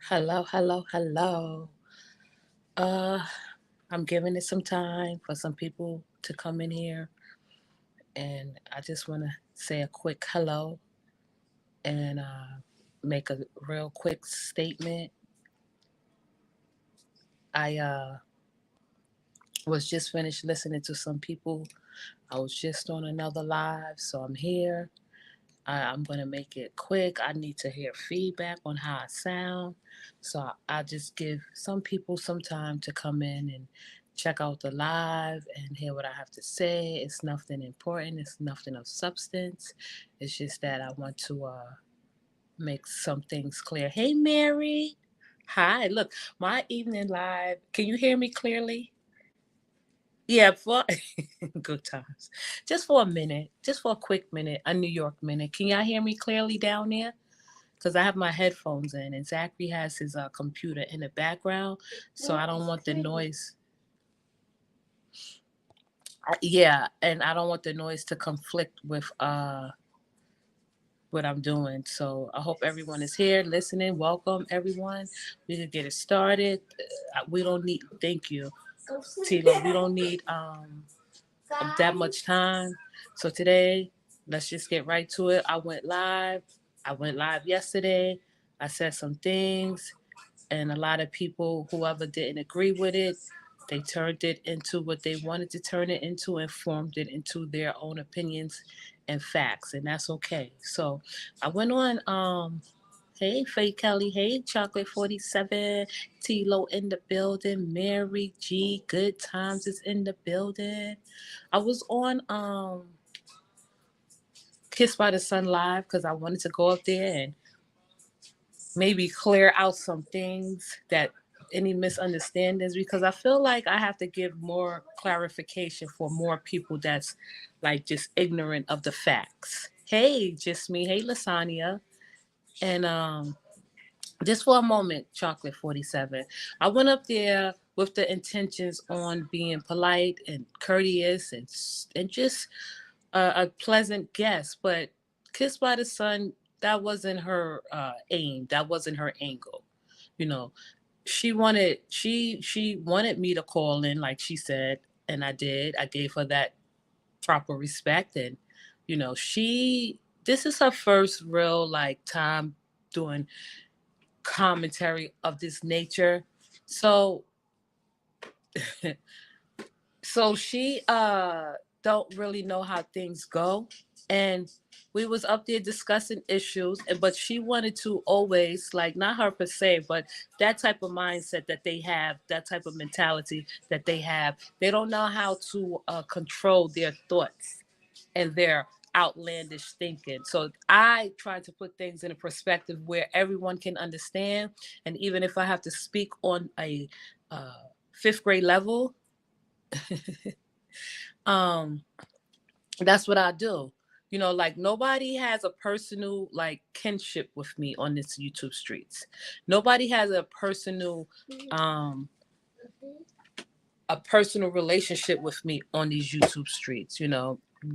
Hello, hello, hello. Uh, I'm giving it some time for some people to come in here, and I just want to say a quick hello and make a real quick statement. I was just finished listening to some people. I was just on another live, so I'm here. I'm going to make it quick. I need to hear feedback on how I sound. So I just give some people some time to come in and check out the live and hear what I have to say. It's nothing important, it's nothing of substance. It's just that I want to make some things clear. Hey, Mary. Hi. Look, my evening live. Can you hear me clearly? Yeah, for good times. Just for a minute, just for a quick minute, a New York minute. Can y'all hear me clearly down there? Because I have my headphones in, and Zachary has his computer in the background, so I don't want the noise. Yeah, and I don't want the noise to conflict with what I'm doing. So I hope everyone is here listening. Welcome, everyone. We can get it started. We don't need. Thank you, Tilo. We don't need that much time. So today, let's just get right to it. I went live. I went live yesterday. I said some things, and a lot of people, whoever didn't agree with it, they turned it into what they wanted to turn it into and formed it into their own opinions and facts, and that's okay. So I went on. Hey, Faye Kelly. Hey, Chocolate 47. T-Lo in the building. Mary G. Good Times is in the building. I was on Kiss by the Sun Live because I wanted to go up there and maybe clear out some things that any misunderstandings, because I feel like I have to give more clarification for more people that's like just ignorant of the facts. Hey, just me. Hey, Lasagna. And just for a moment, Chocolate 47. I went up there with the intentions on being polite and courteous and just a pleasant guest, but Kissed by the Sun, that wasn't her aim. That wasn't her angle. You know, she wanted me to call in, like she said, and I did. I gave her that proper respect, and she this is her first real like time doing commentary of this nature. So so she don't really know how things go, and we was up there discussing issues, but she wanted to always, like, not her per se, but that type of mindset that they have, that type of mentality that they have, they don't know how to control their thoughts and their outlandish thinking. So I try to put things in a perspective where everyone can understand, and even if I have to speak on a fifth grade level, um that's what I do. Like, nobody has a personal like kinship with me on this YouTube streets. Nobody has um a personal relationship with me on these YouTube streets.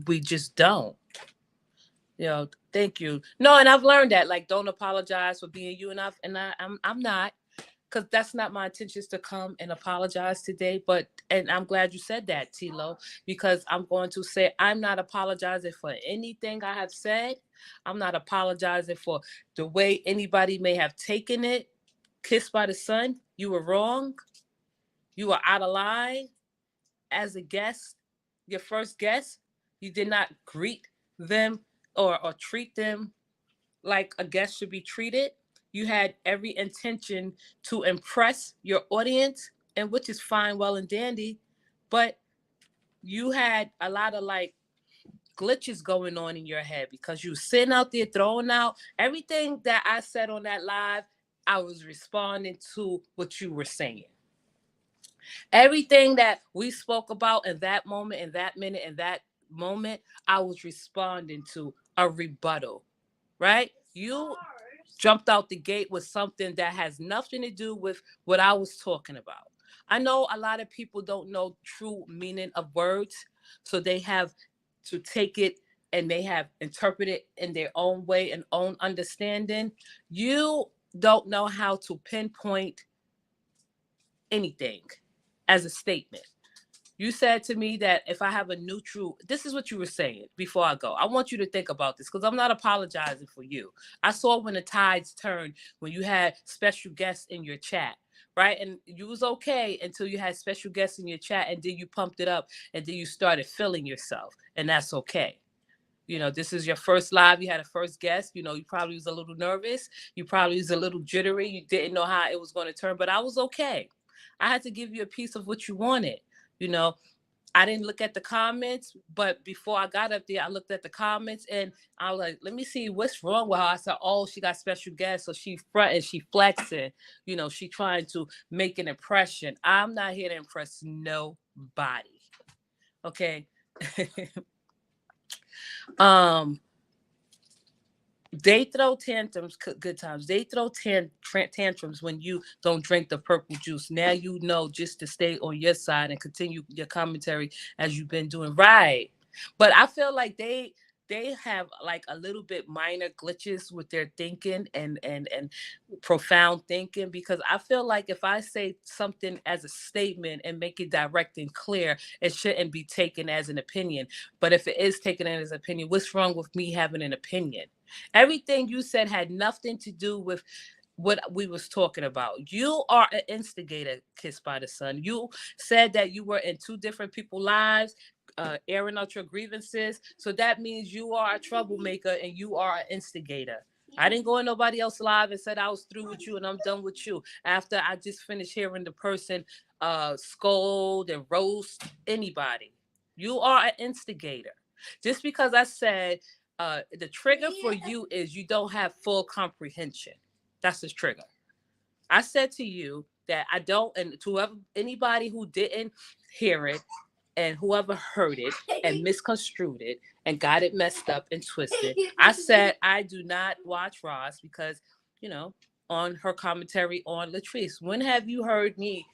We just don't. Thank you. No, and I've learned that, like, don't apologize for being you, and I'm not, because that's not my intentions to come and apologize today. But and I'm glad you said that, Tilo, because I'm going to say I'm not apologizing for anything I have said. I'm not apologizing for the way anybody may have taken it. Kissed by the Sun, you were wrong. You were out of line as a guest. Your first guest, you did not greet them or treat them like a guest should be treated. You had every intention to impress your audience, and which is fine, well and dandy, but you had a lot of like glitches going on in your head because you were sitting out there throwing out everything that I said on that live. I was responding to what you were saying. Everything that we spoke about in that moment, in that minute, in that moment, I was responding to a rebuttal, right? You jumped out the gate with something that has nothing to do with what I was talking about. I know a lot of people don't know true meaning of words, so they have to take it and they have interpreted in their own way and own understanding, you don't know how to pinpoint anything as a statement. You said to me that if I have a neutral, this is what you were saying before I go. I want you to think about this because I'm not apologizing for you. I saw when the tides turned when you had special guests in your chat, right? And you was okay until you had special guests in your chat, and then you pumped it up, and then you started feeling yourself, and that's okay. You know, this is your first live. You had a first guest. You know, you probably was a little nervous. You probably was a little jittery. You didn't know how it was going to turn, but I was okay. I had to give you a piece of what you wanted. You know, I didn't look at the comments, but before I got up there, I looked at the comments and I was like, let me see what's wrong with her. I said, oh, she got special guests. So she front and she flexing. You know, she trying to make an impression. I'm not here to impress nobody. Okay. They throw tantrums, good times. They throw tantrums when you don't drink the purple juice. Now you know just to stay on your side and continue your commentary as you've been doing. Right. But I feel like they have like a little bit minor glitches with their thinking and profound thinking, because I feel like if I say something as a statement and make it direct and clear, it shouldn't be taken as an opinion. But if it is taken as an opinion, what's wrong with me having an opinion? Everything you said had nothing to do with what we was talking about. You are an instigator, Kissed by the Sun. You said that you were in two different people's lives, airing out your grievances. So that means you are a troublemaker and you are an instigator. I didn't go in nobody else's live and said I was through with you and I'm done with you after I just finished hearing the person scold and roast anybody. You are an instigator. Just because I said the trigger for you is you don't have full comprehension. That's the trigger. I said to you that I don't, and to whoever, anybody who didn't hear it and whoever heard it and misconstrued it and got it messed up and twisted, I said I do not watch Ross because, you know, on her commentary on Latrice. When have you heard me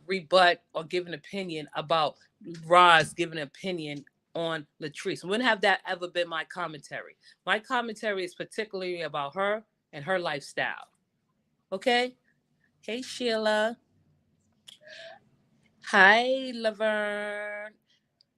rebut or give an opinion about Ross giving an opinion on Latrice? When have that ever been my commentary? My commentary is particularly about her and her lifestyle. Okay? Hey, Sheila. Hi, Laverne.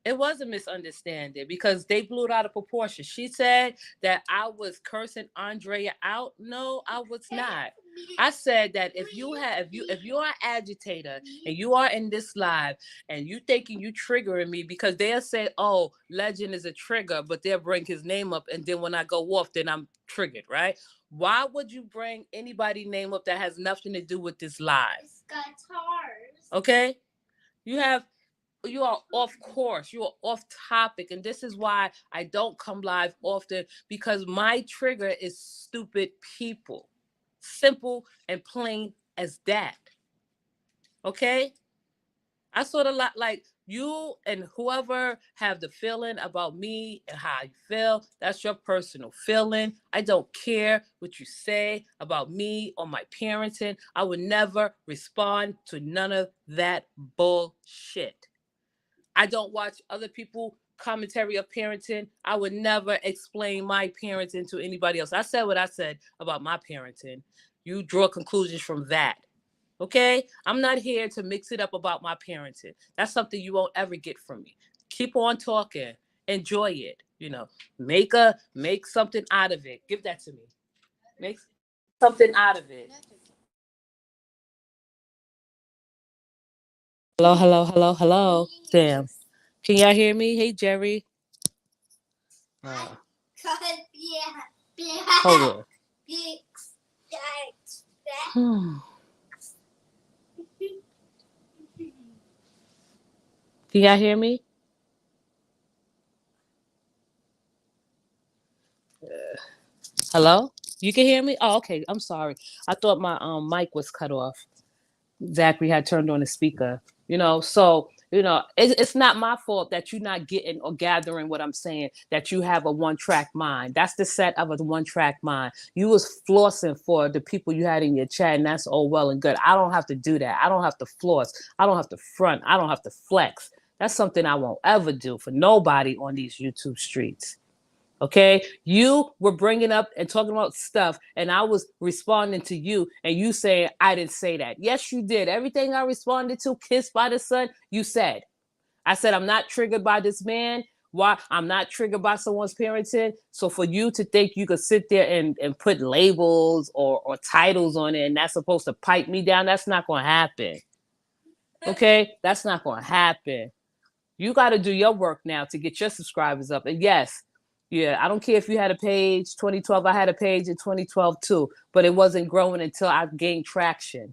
It was a misunderstanding because they blew it out of proportion. She said that I was cursing Andrea out. No, I was not. I said that if you're an agitator and you are in this live and you thinking you triggering me, because they'll say, oh, Legend is a trigger, but they'll bring his name up, and then when I go off, then I'm triggered, right? Why would you bring anybody's name up that has nothing to do with this live? Guitars. Okay? You are off course. You are off topic. And this is why I don't come live often, because my trigger is stupid people. Simple and plain as that. Okay? I sort of like you and whoever have the feeling about me and how you feel. That's your personal feeling. I don't care what you say about me or my parenting. I would never respond to none of that bullshit. I don't watch other people commentary of parenting. I would never explain my parenting to anybody else. I said what I said about my parenting. You draw conclusions from that. Okay? I'm not here to mix it up about my parenting. That's something you won't ever get from me. Keep on talking. Enjoy it. You know, make something out of it. Give that to me. Make something out of it. Hello, hello, hello, hello. Damn. Can y'all hear me? Hey, Jerry. Uh, hold on. Can y'all hear me? Hello? You can hear me? Oh, okay. I'm sorry. I thought my mic was cut off. Zachary had turned on the speaker. You know, so it's not my fault that you're not getting or gathering what I'm saying, that you have a one-track mind. That's the set of a one-track mind. You was flossing for the people you had in your chat, and that's all well and good. I don't have to do that. I don't have to floss. I don't have to front. I don't have to flex. That's something I won't ever do for nobody on these YouTube streets. Okay, you were bringing up and talking about stuff, and I was responding to you, and you saying I didn't say that. Yes, you did. Everything I responded to, kissed by the sun, you said. I said I'm not triggered by this man. Why? I'm not triggered by someone's parenting. So for you to think you could sit there and put labels or titles on it, and that's supposed to pipe me down, that's not going to happen. Okay, that's not going to happen. You got to do your work now to get your subscribers up. And yes, yeah, I don't care if you had a page 2012. I had a page in 2012 too, but it wasn't growing until I gained traction,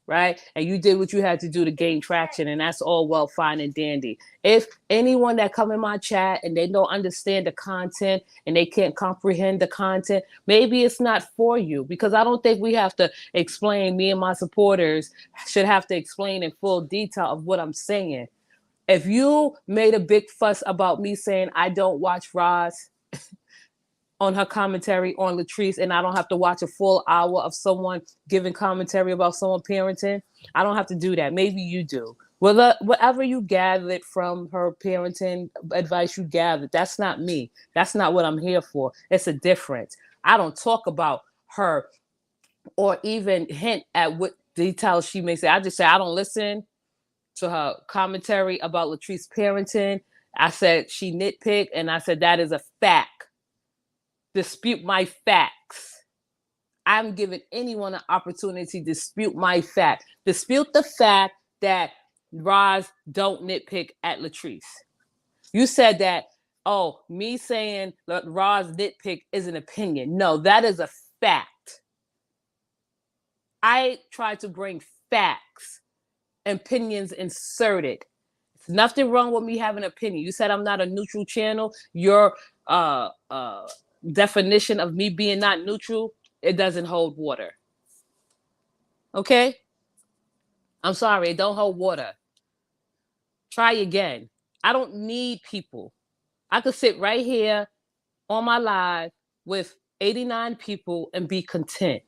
right? And you did what you had to do to gain traction, and that's all well, fine, and dandy. If anyone that come in my chat and they don't understand the content and they can't comprehend the content, maybe it's not for you, because I don't think we have to explain, me and my supporters should have to explain in full detail of what I'm saying. If you made a big fuss about me saying I don't watch Roz on her commentary on Latrice, and I don't have to watch a full hour of someone giving commentary about someone parenting, I don't have to do that. Maybe you do. Whatever you gathered from her parenting advice, you gathered. That's not me. That's not what I'm here for. It's a difference. I don't talk about her or even hint at what details she may say. I just say I don't listen to her commentary about Latrice parenting. I said she nitpicked, and I said that is a fact. Dispute my facts. I'm giving anyone an opportunity to dispute my fact. Dispute the fact that Roz don't nitpick at Latrice. You said that, oh, me saying that Roz nitpick is an opinion. No, that is a fact. I try to bring facts. Opinions inserted. There's nothing wrong with me having an opinion. You said I'm not a neutral channel. Your definition of me being not neutral, it doesn't hold water. Okay? I'm sorry, it don't hold water. Try again. I don't need people. I could sit right here on my live with 89 people and be content.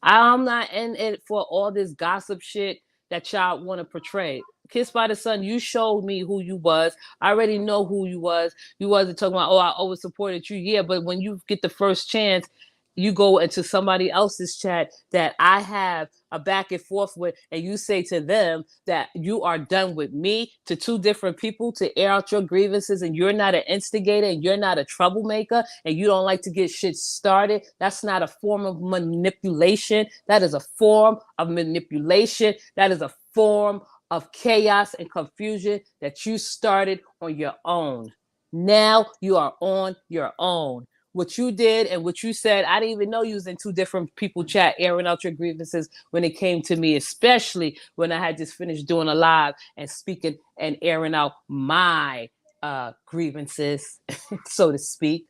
I'm not in it for all this gossip shit that y'all want to portray. Kiss by the Sun, you showed me who you was. I already know who you was. You wasn't talking about, oh, I always supported you. Yeah, but when you get the first chance, you go into somebody else's chat that I have a back and forth with, and you say to them that you are done with me, to two different people, to air out your grievances, and you're not an instigator, and you're not a troublemaker, and you don't like to get shit started. That's not a form of manipulation. That is a form of manipulation. That is a form of chaos and confusion that you started on your own. Now you are on your own. What you did and what you said, I didn't even know you was in two different people chat airing out your grievances when it came to me, especially when I had just finished doing a live and speaking and airing out my grievances, so to speak.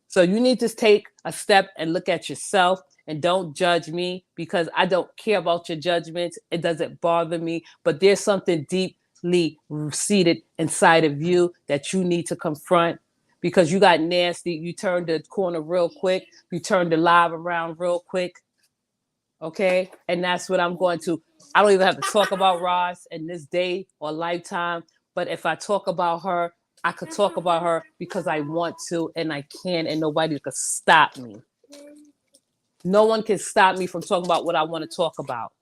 So you need to take a step and look at yourself, and don't judge me, because I don't care about your judgments. It doesn't bother me, but there's something deeply seated inside of you that you need to confront, because you got nasty. You turned the corner real quick. You turned the live around real quick. Okay? And that's what I'm going to. I don't even have to talk about Roz in this day or lifetime. But if I talk about her, I could talk about her because I want to, and I can, and nobody could stop me. No one can stop me from talking about what I want to talk about.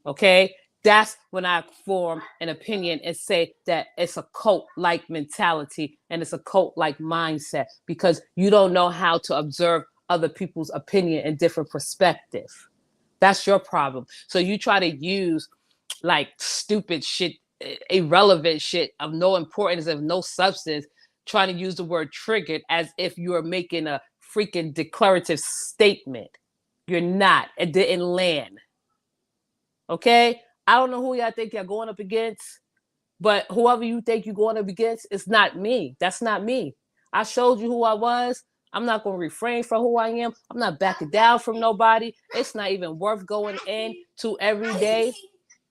Okay? That's when I form an opinion and say that it's a cult-like mentality and it's a cult-like mindset, because you don't know how to observe other people's opinion and different perspective. That's your problem. So you try to use like stupid shit, irrelevant shit of no importance, of no substance, trying to use the word triggered as if you're making a freaking declarative statement. You're not. It didn't land. Okay? I don't know who y'all think you're going up against, but whoever you think you're going up against, it's not me. That's not me. I showed you who I was. I'm not going to refrain from who I am. I'm not backing down from nobody. It's not even worth going into every day.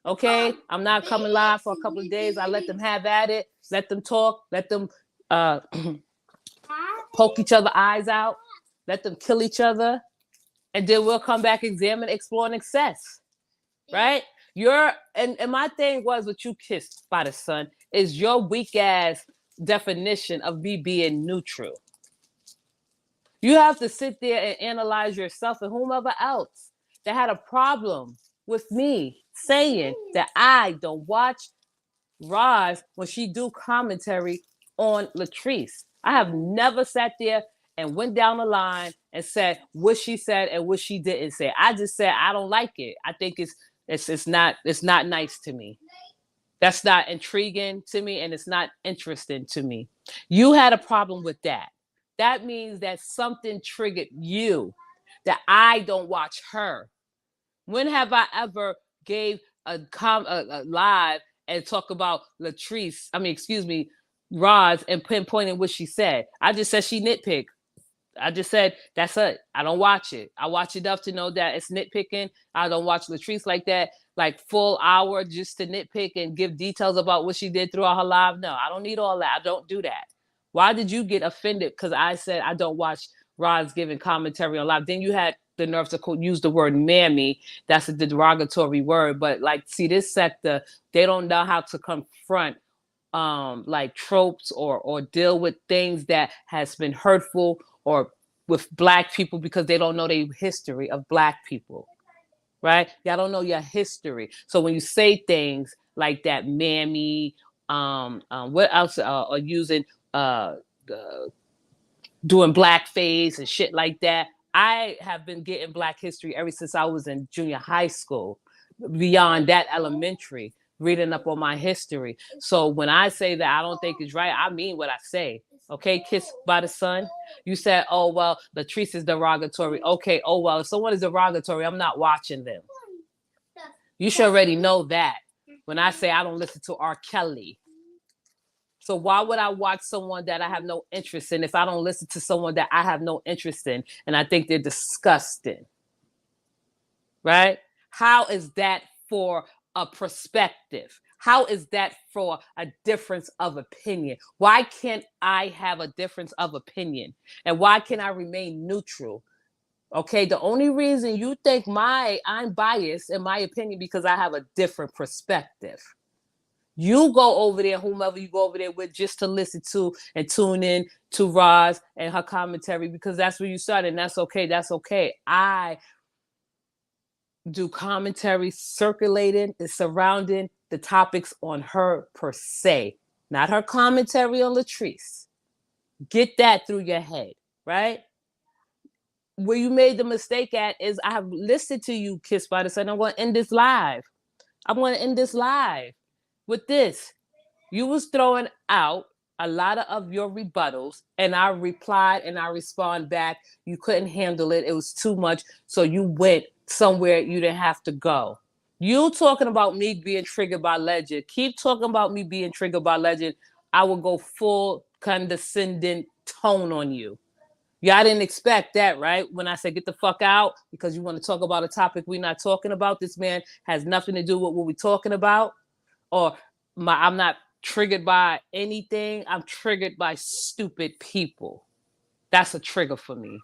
Okay? I'm not coming live for a couple of days. I let them have at it. Let them talk. Let them poke each other eyes out. Let them kill each other. And then we'll come back, examine, explore, and assess. Right? And my thing was what you kissed by the sun is your weak ass definition of me being neutral. You have to sit there and analyze yourself and whomever else that had a problem with me saying that I don't watch Roz when she do commentary on Latrice. I have never sat there and went down the line and said what she said and what she didn't say. I just said I don't like it. I think it's not nice to me. That's not intriguing to me, and it's not interesting to me. You had a problem with that. That means that something triggered you, that I don't watch her. When have I ever gave a live and talk about Latrice? I mean, excuse me, Roz, and pinpointing what she said? I just said she nitpicked. I just said that's it. I don't watch it. I watch enough to know that it's nitpicking. I don't watch Latrice like that, like full hour just to nitpick and give details about what she did throughout her live. No, I don't need all that. I don't do that. Why did you get offended because I said I don't watch Roz giving commentary on live? Then you had the nerve to use the word mammy. That's a derogatory word. But like, see, this sector, they don't know how to confront like tropes or deal with things that has been hurtful or with Black people because they don't know the history of Black people, right? Y'all don't know your history. So when you say things like that, mammy, what else are using doing blackface and shit like that. I have been getting Black history ever since I was in junior high school, beyond that elementary, reading up on my history. So when I say that I don't think it's right, I mean what I say. Okay, Kiss by the Sun. You said, oh, well, Latrice is derogatory. Okay, oh, well, if someone is derogatory, I'm not watching them. You should already know that when I say I don't listen to R. Kelly. So why would I watch someone that I have no interest in if I don't listen to someone that I have no interest in and I think they're disgusting? Right? How is that for a perspective? How is that for a difference of opinion? Why can't I have a difference of opinion? And why can I remain neutral? Okay, the only reason you think I'm biased in my opinion because I have a different perspective. You go over there, whomever you go over there with, just to listen to and tune in to Roz and her commentary because that's where you started, and that's okay. That's okay. I do commentary circulating and surrounding the topics on her per se, not her commentary on Latrice. Get that through your head, right? Where you made the mistake at is I have listened to you, Kiss by the Sun. I'm going to end this live. I'm going to end this live with this. You was throwing out a lot of your rebuttals, and I replied and I respond back. You couldn't handle it. It was too much. So you went somewhere you didn't have to go. You talking about me being triggered by Legend. Keep talking about me being triggered by Legend. I will go full condescending tone on you. Y'all didn't expect that, right? When I said get the fuck out because you want to talk about a topic we're not talking about. This man has nothing to do with what we're talking about. Or I'm not triggered by anything. I'm triggered by stupid people. That's a trigger for me.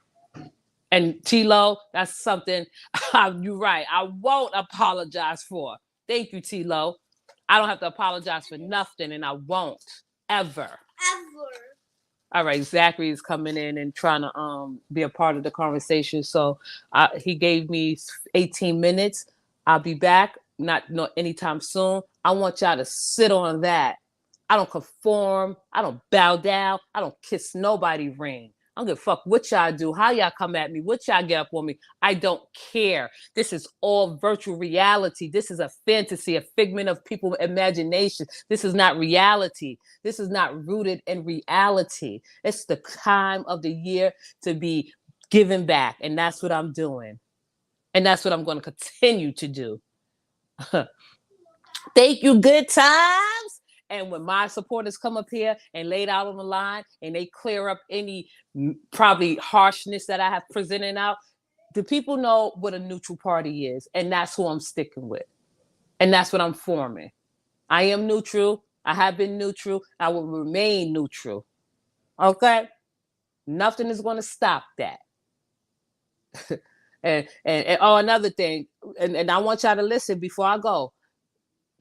And T-Lo, that's something you're right. I won't apologize for. Thank you, T-Lo. I don't have to apologize for nothing, and I won't ever. All right, Zachary is coming in and trying to be a part of the conversation. So he gave me 18 minutes. I'll be back, not anytime soon. I want y'all to sit on that. I don't conform. I don't bow down. I don't kiss nobody ring. I don't give a fuck what y'all do, how y'all come at me, what y'all get up on me. I don't care. This is all virtual reality. This is a fantasy, a figment of people's imagination. This is not reality. This is not rooted in reality. It's the time of the year to be giving back. And that's what I'm doing. And that's what I'm going to continue to do. Thank you, good times. And when my supporters come up here and laid out on the line and they clear up any probably harshness that I have presented out, the people know what a neutral party is. And that's who I'm sticking with. And that's what I'm forming. I am neutral. I have been neutral. I will remain neutral. Okay? Nothing is going to stop that. and another thing, and I want y'all to listen before I go.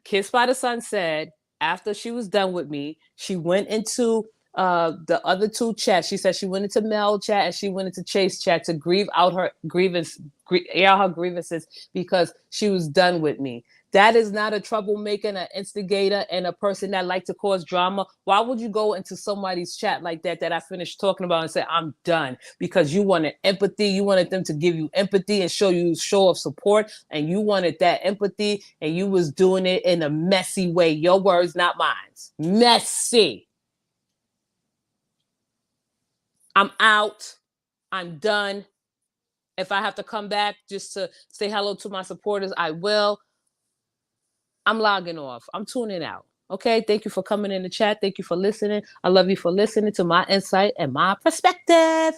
Kiss by the Sun said, After she was done with me, she went into the other two chats. She said she went into Mel chat and she went into Chase chat to grieve out her air her grievances because she was done with me. That is not a troublemaker, an instigator, and a person that like to cause drama. Why would you go into somebody's chat like that I finished talking about and say, I'm done? Because you wanted empathy. You wanted them to give you empathy and show of support. And you wanted that empathy and you was doing it in a messy way. Your words, not mine. Messy. I'm out. I'm done. If I have to come back just to say hello to my supporters, I will. I'm logging off. I'm tuning out. Okay. Thank you for coming in the chat. Thank you for listening. I love you for listening to my insight and my perspective.